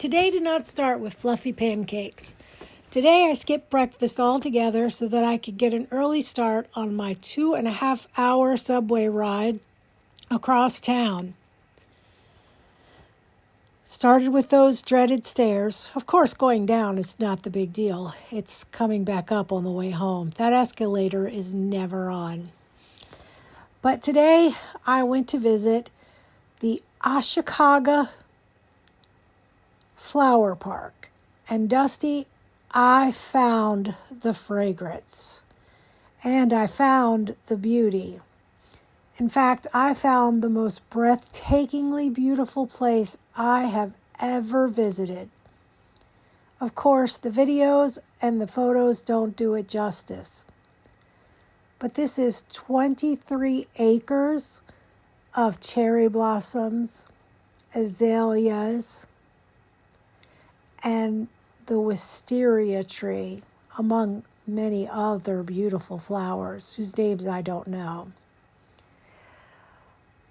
today did not start with fluffy pancakes. Today I skipped breakfast altogether so that I could get an early start on my 2.5-hour subway ride across town. Started with those dreaded stairs. Of course, going down is not the big deal. It's coming back up on the way home. That escalator is never on. But today I went to visit the Ashikaga Flower Park. And Dusty, I found the fragrance. And I found the beauty. In fact, I found the most breathtakingly beautiful place I have ever visited. Of course, the videos and the photos don't do it justice. But this is 23 acres of cherry blossoms, azaleas, and the wisteria tree, among many other beautiful flowers whose names I don't know.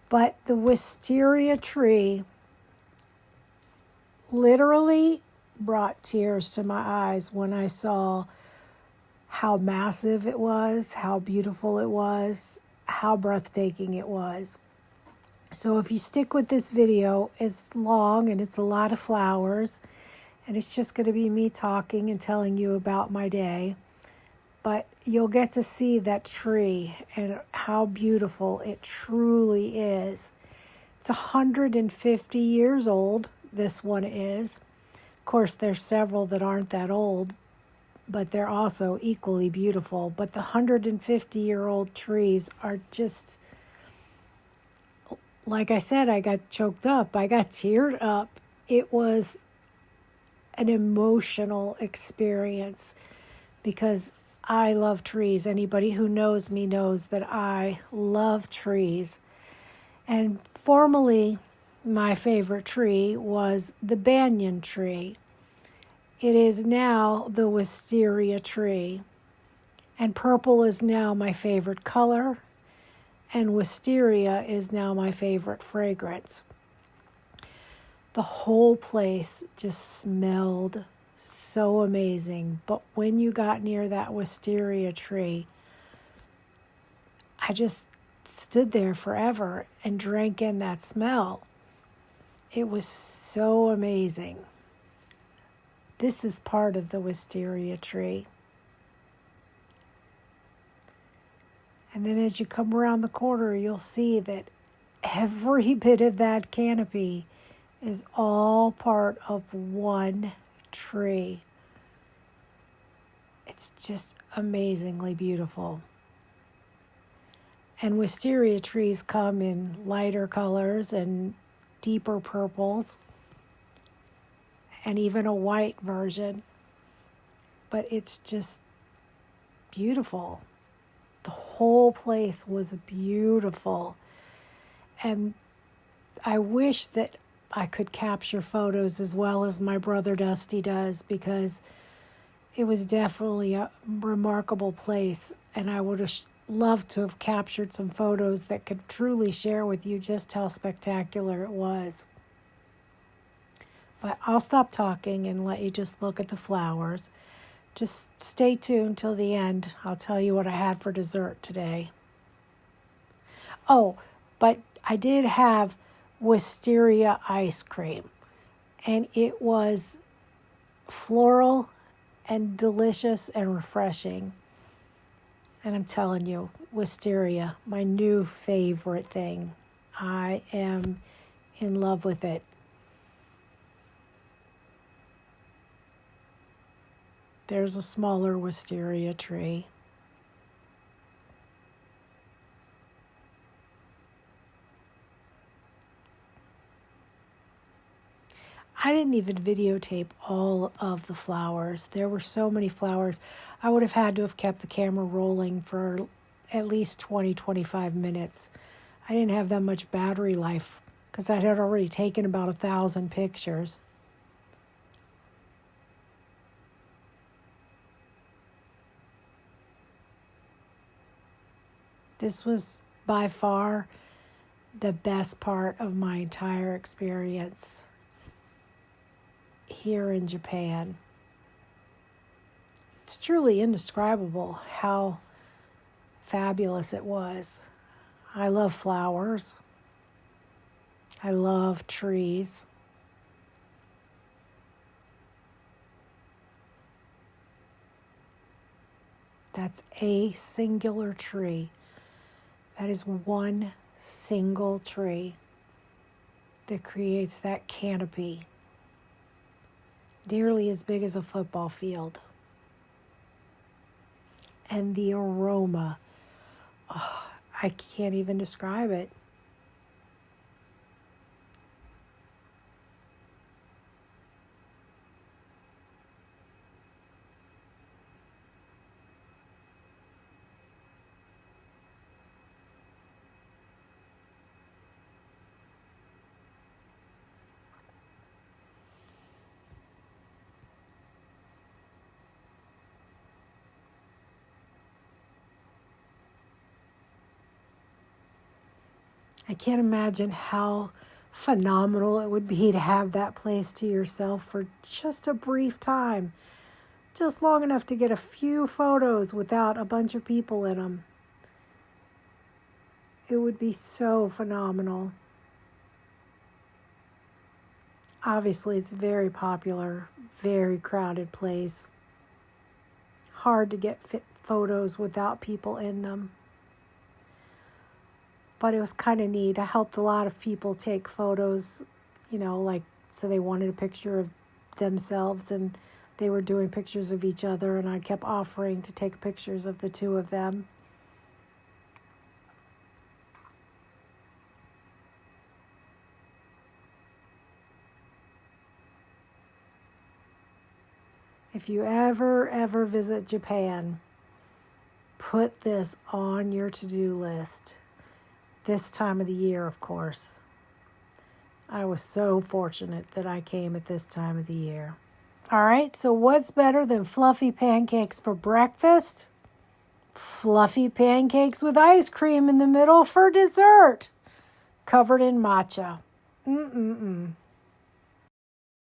But the wisteria tree literally brought tears to my eyes when I saw how massive it was, how beautiful it was, how breathtaking it was. So if you stick with this video, it's long and it's a lot of flowers, and it's just going to be me talking and telling you about my day. But you'll get to see that tree and how beautiful it truly is. It's 150 years old, this one is. Of course, there's several that aren't that old, but they're also equally beautiful. But the 150-year-old trees are just, like I said, I got choked up. I got teared up. It was an emotional experience because I love trees. Anybody who knows me knows that I love trees. And formerly, my favorite tree was the banyan tree. It is now the wisteria tree. And purple is now my favorite color. And wisteria is now my favorite fragrance. The whole place just smelled so amazing. But when you got near that wisteria tree, I just stood there forever and drank in that smell. It was so amazing. This is part of the wisteria tree. And then as you come around the corner, you'll see that every bit of that canopy is all part of one tree. It's just amazingly beautiful. And wisteria trees come in lighter colors and deeper purples and even a white version. But it's just beautiful. The whole place was beautiful. And I wish that I could capture photos as well as my brother Dusty does, because it was definitely a remarkable place, and I would have loved to have captured some photos that could truly share with you just how spectacular it was. But I'll stop talking and let you just look at the flowers. Just stay tuned till the end. I'll tell you what I had for dessert today. Oh, but I did have wisteria ice cream, and it was floral and delicious and refreshing. And I'm telling you, wisteria, my new favorite thing. I am in love with it. There's a smaller wisteria tree. I didn't even videotape all of the flowers. There were so many flowers. I would have had to have kept the camera rolling for at least 20-25 minutes. I didn't have that much battery life because I had already taken about 1,000 pictures. This was by far the best part of my entire experience. here in Japan. It's truly indescribable how fabulous it was. I love flowers. I love trees. That's a singular tree. That is one single tree that creates that canopy, nearly as big as a football field. And the aroma, oh, I can't even describe it. I can't imagine how phenomenal it would be to have that place to yourself for just a brief time, just long enough to get a few photos without a bunch of people in them. It would be so phenomenal. Obviously, it's very popular, very crowded place. Hard to get photos without people in them. But it was kind of neat. I helped a lot of people take photos, so they wanted a picture of themselves and they were doing pictures of each other, and I kept offering to take pictures of the two of them. If you ever visit Japan, put this on your to-do list. This time of the year, of course. I was so fortunate that I came at this time of the year. All right, so what's better than fluffy pancakes for breakfast? Fluffy pancakes with ice cream in the middle for dessert, covered in matcha.